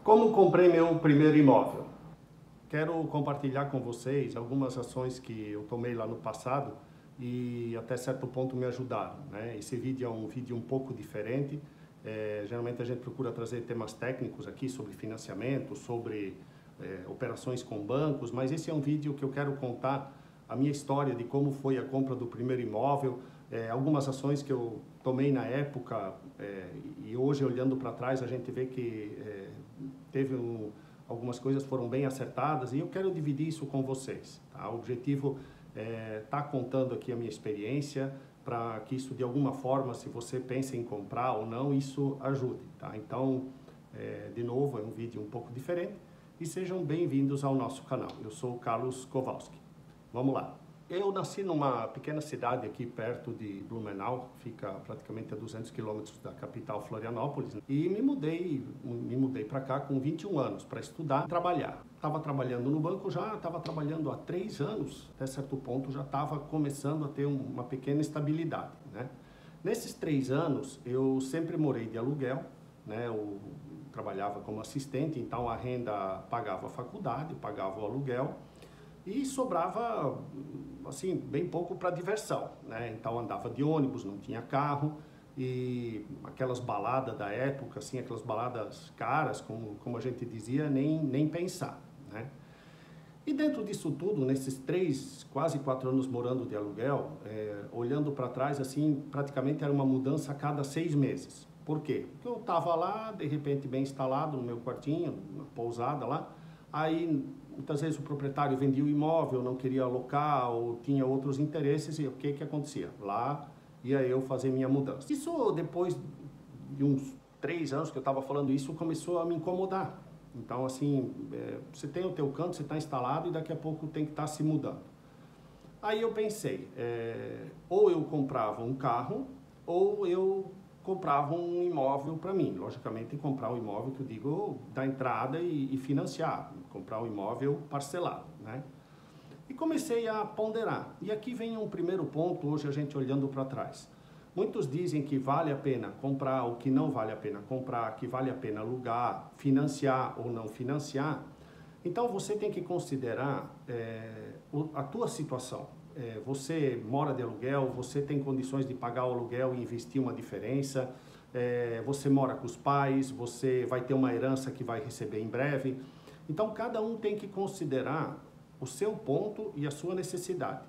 Como comprei meu primeiro imóvel? Quero compartilhar com vocês algumas ações que eu tomei lá no passado e até certo ponto me ajudaram, né? Esse vídeo é um vídeo um pouco diferente. Geralmente a gente procura trazer temas técnicos aqui sobre financiamento, sobre operações com bancos, mas esse é um vídeo que eu quero contar a minha história de como foi a compra do primeiro imóvel, algumas ações que eu tomei na época, e hoje olhando para trás a gente vê que algumas coisas foram bem acertadas e eu quero dividir isso com vocês. Tá? O objetivo é estar contando aqui a minha experiência para que isso de alguma forma, se você pensa em comprar ou não, isso ajude. Tá? Então, de novo, é um vídeo um pouco diferente e sejam bem-vindos ao nosso canal. Eu sou o Carlos Kowalski. Vamos lá. Eu nasci numa pequena cidade aqui perto de Blumenau, fica praticamente a 200 quilômetros da capital Florianópolis, e me mudei para cá com 21 anos para estudar e trabalhar. Estava trabalhando no banco já, estava trabalhando há 3 anos, até certo ponto já estava começando a ter uma pequena estabilidade, né? Nesses 3 anos eu sempre morei de aluguel, né? Eu trabalhava como assistente, então a renda pagava a faculdade, pagava o aluguel, e sobrava, assim, bem pouco para diversão, né? Então andava de ônibus, não tinha carro, e aquelas baladas da época, assim, aquelas baladas caras, como a gente dizia, nem pensar, né? E dentro disso tudo, nesses 3, quase 4 anos morando de aluguel, olhando para trás, assim, praticamente era uma mudança a cada 6 meses. Por quê? Porque eu estava lá, de repente, bem instalado no meu quartinho, na pousada lá, aí muitas vezes o proprietário vendia o imóvel, não queria alocar ou tinha outros interesses e o que acontecia? Lá ia eu fazer minha mudança. Isso depois de uns 3 anos que eu estava falando isso, começou a me incomodar. Então assim, você tem o teu canto, você está instalado e daqui a pouco tem que estar se mudando. Aí eu pensei, ou eu comprava um carro ou eu comprava um imóvel para mim. Logicamente, comprar o imóvel que eu digo da entrada e financiar, comprar o imóvel parcelado, né? E comecei a ponderar. E aqui vem um primeiro ponto, hoje a gente olhando para trás. Muitos dizem que vale a pena comprar, ou que não vale a pena comprar, que vale a pena alugar, financiar ou não financiar. Então você tem que considerar a tua situação. Você mora de aluguel, você tem condições de pagar o aluguel e investir uma diferença, você mora com os pais, você vai ter uma herança que vai receber em breve. Então cada um tem que considerar o seu ponto e a sua necessidade.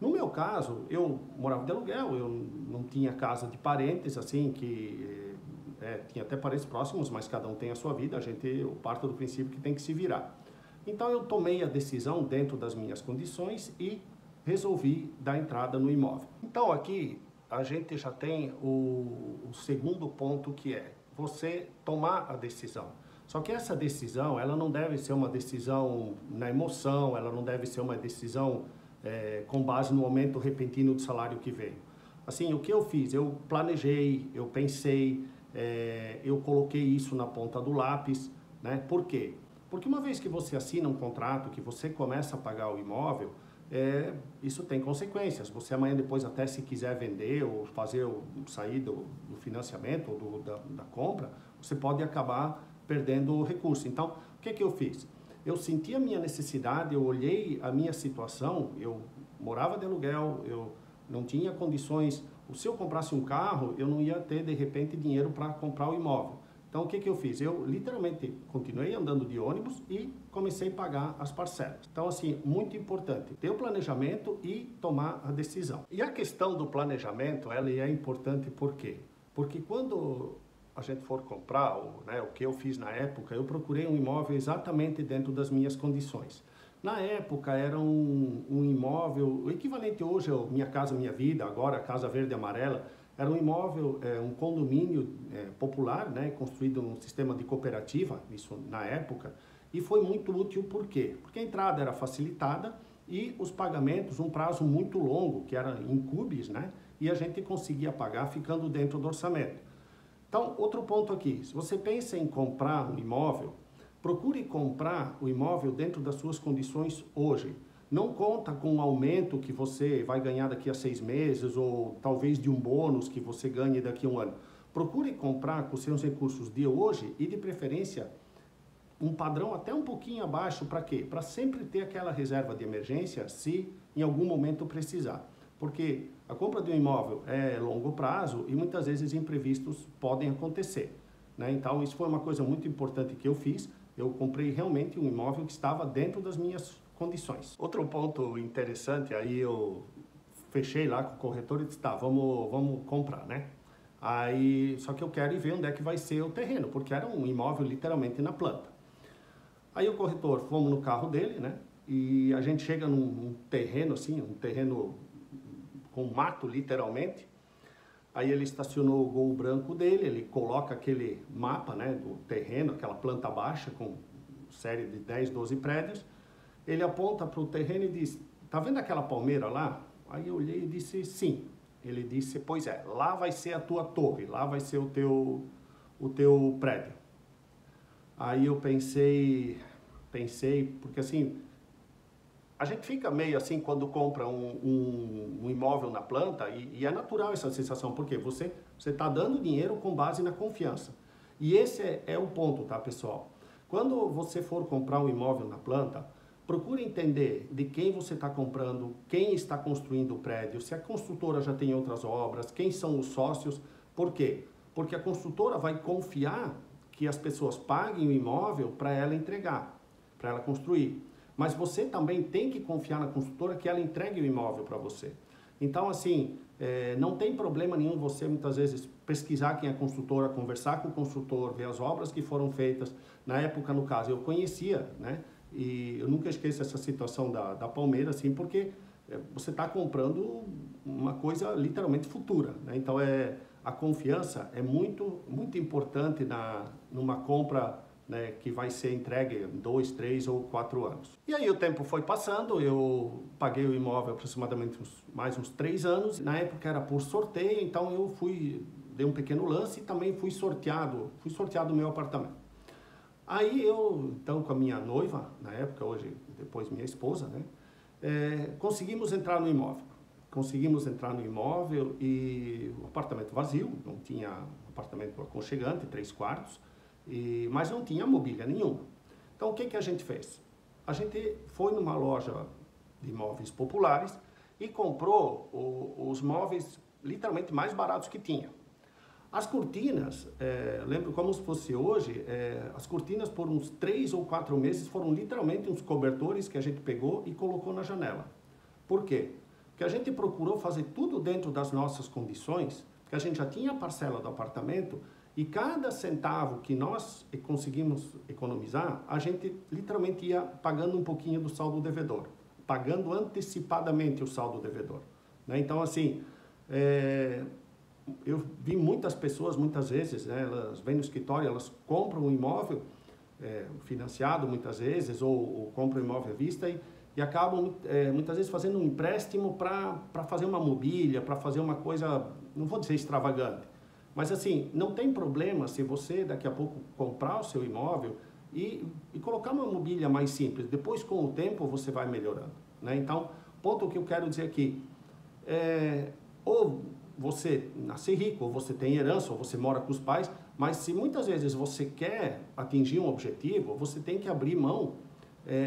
No meu caso, eu morava de aluguel, eu não tinha casa de parentes, assim, tinha até parentes próximos, mas cada um tem a sua vida, eu parto do princípio que tem que se virar. Então eu tomei a decisão dentro das minhas condições e resolvi dar entrada no imóvel. Então aqui a gente já tem o segundo ponto, que é você tomar a decisão. Só que essa decisão, ela não deve ser uma decisão na emoção, ela não deve ser uma decisão com base no aumento repentino do salário que veio. Assim, o que eu fiz? Eu planejei, eu pensei, eu coloquei isso na ponta do lápis, né? Por quê? Porque uma vez que você assina um contrato, que você começa a pagar o imóvel, isso tem consequências. Você amanhã depois, até se quiser vender ou sair do financiamento ou da compra, você pode acabar perdendo o recurso. Então, o que eu fiz? Eu senti a minha necessidade, eu olhei a minha situação, eu morava de aluguel, eu não tinha condições. Se eu comprasse um carro, eu não ia ter, de repente, dinheiro para comprar o imóvel. Então, o que eu fiz? Eu, literalmente, continuei andando de ônibus e comecei a pagar as parcelas. Então, assim, muito importante, ter o planejamento e tomar a decisão. E a questão do planejamento, ela é importante por quê? Porque quando a gente for comprar, o que eu fiz na época, eu procurei um imóvel exatamente dentro das minhas condições. Na época era um imóvel, o equivalente hoje ao Minha Casa Minha Vida, agora Casa Verde e Amarela, era um imóvel, um condomínio popular, né, construído num sistema de cooperativa, isso na época, e foi muito útil. Por quê? Porque a entrada era facilitada e os pagamentos, um prazo muito longo, que era em cubes, né, e a gente conseguia pagar ficando dentro do orçamento. Então, outro ponto aqui, se você pensa em comprar um imóvel, procure comprar o imóvel dentro das suas condições hoje. Não conta com um aumento que você vai ganhar daqui a 6 meses ou talvez de um bônus que você ganhe daqui a um ano. Procure comprar com seus recursos de hoje e de preferência um padrão até um pouquinho abaixo, para quê? Para sempre ter aquela reserva de emergência se em algum momento precisar. Porque a compra de um imóvel é longo prazo e muitas vezes imprevistos podem acontecer, né? Então isso foi uma coisa muito importante que eu fiz. Eu comprei realmente um imóvel que estava dentro das minhas condições. Outro ponto interessante, aí eu fechei lá com o corretor e disse, tá, vamos comprar, né? Aí, só que eu quero ir ver onde é que vai ser o terreno, porque era um imóvel literalmente na planta. Aí o corretor, fomos no carro dele, né? E a gente chega num terreno assim, um terreno com mato literalmente. Aí ele estacionou o Gol branco dele, ele coloca aquele mapa, né, do terreno, aquela planta baixa com série de 10, 12 prédios. Ele aponta para o terreno e diz, tá vendo aquela palmeira lá? Aí eu olhei e disse, sim. Ele disse, pois é, lá vai ser a tua torre, lá vai ser o teu prédio. Aí eu pensei, porque assim, a gente fica meio assim quando compra um imóvel na planta e é natural essa sensação, porque você está dando dinheiro com base na confiança. E esse é o ponto, tá, pessoal? Quando você for comprar um imóvel na planta, procure entender de quem você está comprando, quem está construindo o prédio, se a construtora já tem outras obras, quem são os sócios. Por quê? Porque a construtora vai confiar que as pessoas paguem o imóvel para ela entregar, para ela construir. Mas você também tem que confiar na construtora que ela entregue o imóvel para você. Então, assim, não tem problema nenhum você, muitas vezes, pesquisar quem é a construtora, conversar com o construtor, ver as obras que foram feitas. Na época, no caso, eu conhecia, né? E eu nunca esqueço essa situação da palmeira, assim, porque você está comprando uma coisa literalmente futura, né? Então, a confiança é muito, muito importante numa compra, né, que vai ser entregue em 2, 3 ou 4 anos. E aí o tempo foi passando, eu paguei o imóvel aproximadamente mais uns 3 anos. Na época era por sorteio, então eu dei um pequeno lance e também fui sorteado o meu apartamento. Aí eu, então, com a minha noiva, na época, hoje, depois minha esposa, né, conseguimos entrar no imóvel. Conseguimos entrar no imóvel e o apartamento vazio, não tinha apartamento aconchegante, 3 quartos, mas não tinha mobília nenhuma. Então, o que a gente fez? A gente foi numa loja de imóveis populares e comprou os móveis literalmente mais baratos que tinha. As cortinas, lembro como se fosse hoje, as cortinas por uns 3 ou 4 meses foram literalmente uns cobertores que a gente pegou e colocou na janela. Por quê? Porque a gente procurou fazer tudo dentro das nossas condições, porque a gente já tinha a parcela do apartamento e cada centavo que nós conseguimos economizar, a gente literalmente ia pagando um pouquinho do saldo devedor, pagando antecipadamente o saldo devedor, né? Então, assim, eu vi muitas pessoas, muitas vezes, né, elas vêm no escritório, elas compram um imóvel financiado muitas vezes, ou compram um imóvel à vista e acabam muitas vezes fazendo um empréstimo para fazer uma mobília, para fazer uma coisa, não vou dizer extravagante, mas assim, não tem problema se você daqui a pouco comprar o seu imóvel e colocar uma mobília mais simples. Depois, com o tempo, você vai melhorando, né? Então, ponto que eu quero dizer aqui, ou você nasce rico, ou você tem herança, ou você mora com os pais, mas se muitas vezes você quer atingir um objetivo, você tem que abrir mão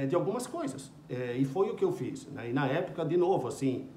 de algumas coisas. E foi o que eu fiz, né? E na época, de novo, assim,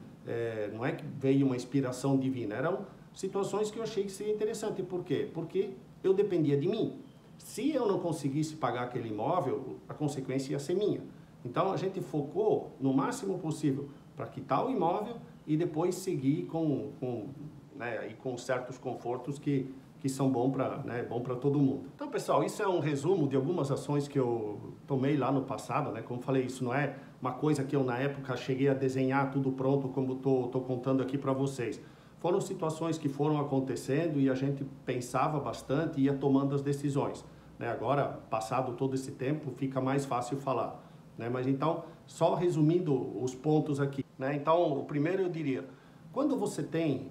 não é que veio uma inspiração divina, eram situações que eu achei que seria interessante. Por quê? Porque eu dependia de mim. Se eu não conseguisse pagar aquele imóvel, a consequência ia ser minha. Então, a gente focou no máximo possível para quitar o imóvel e depois seguir com certos confortos que são bons para todo mundo. Então, pessoal, isso é um resumo de algumas ações que eu tomei lá no passado, né? Como falei, isso não é uma coisa que eu, na época, cheguei a desenhar tudo pronto, como estou contando aqui para vocês. Foram situações que foram acontecendo e a gente pensava bastante e ia tomando as decisões, né? Agora, passado todo esse tempo, fica mais fácil falar, né? Mas então, só resumindo os pontos aqui, né? Então, o primeiro eu diria, quando você tem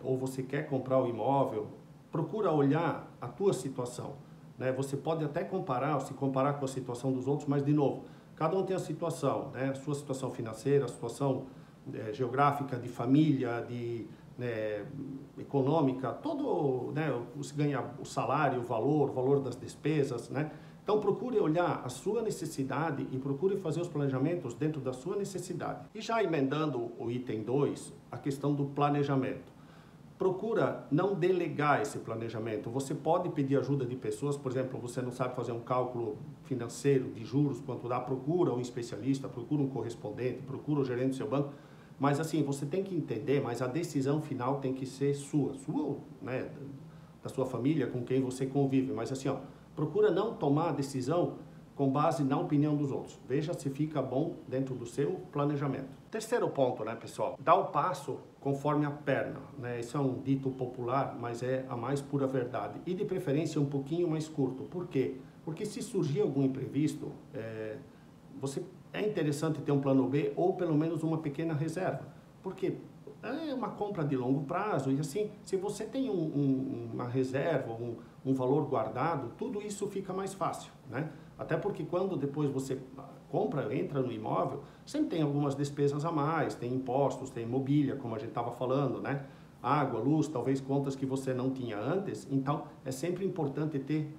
ou você quer comprar o imóvel, procura olhar a tua situação, né? Você pode até se comparar com a situação dos outros, mas de novo, cada um tem a situação, né? A sua situação financeira, a situação geográfica, de família, né, econômica, todo, né, você ganha o salário, o valor das despesas, né? Então procure olhar a sua necessidade e procure fazer os planejamentos dentro da sua necessidade. E já emendando o item 2, a questão do planejamento. Procura não delegar esse planejamento. Você pode pedir ajuda de pessoas, por exemplo, você não sabe fazer um cálculo financeiro de juros, quanto dá, procura um especialista, procura um correspondente, procura o gerente do seu banco. Mas assim, você tem que entender, mas a decisão final tem que ser sua, né, da sua família, com quem você convive. Mas assim, ó, procura não tomar a decisão com base na opinião dos outros. Veja se fica bom dentro do seu planejamento. Terceiro ponto, né, pessoal? Dá o passo conforme a perna, né? Isso é um dito popular, mas é a mais pura verdade. E de preferência um pouquinho mais curto. Por quê? Porque se surgir algum imprevisto, é interessante ter um plano B ou pelo menos uma pequena reserva. Porque é uma compra de longo prazo e assim, se você tem uma reserva, um valor guardado, tudo isso fica mais fácil, né? Até porque quando depois você compra, entra no imóvel, sempre tem algumas despesas a mais, tem impostos, tem mobília, como a gente estava falando, né? Água, luz, talvez contas que você não tinha antes. Então, é sempre importante ter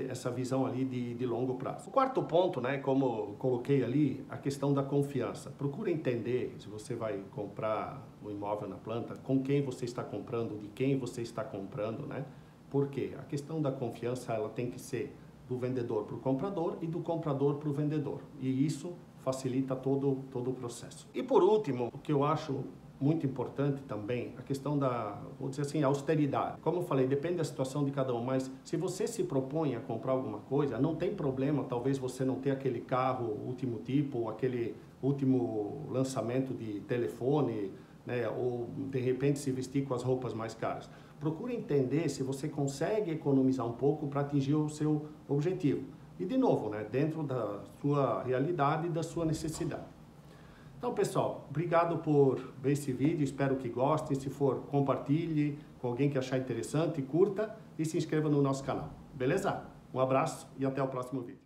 essa visão ali de longo prazo. O quarto ponto, né, como eu coloquei ali, a questão da confiança. Procure entender, se você vai comprar um imóvel na planta, com quem você está comprando, de quem você está comprando, né? Por quê? A questão da confiança, ela tem que ser do vendedor para o comprador e do comprador para o vendedor. E isso facilita todo o processo. E por último, o que eu acho muito importante também, a questão da, vou dizer assim, austeridade. Como eu falei, depende da situação de cada um, mas se você se propõe a comprar alguma coisa, não tem problema, talvez você não tenha aquele carro último tipo, ou aquele último lançamento de telefone, né, ou de repente se vestir com as roupas mais caras. Procure entender se você consegue economizar um pouco para atingir o seu objetivo. E de novo, né, dentro da sua realidade e da sua necessidade. Então, pessoal, obrigado por ver esse vídeo, espero que gostem. Se for, compartilhe com alguém que achar interessante, curta e se inscreva no nosso canal. Beleza? Um abraço e até o próximo vídeo.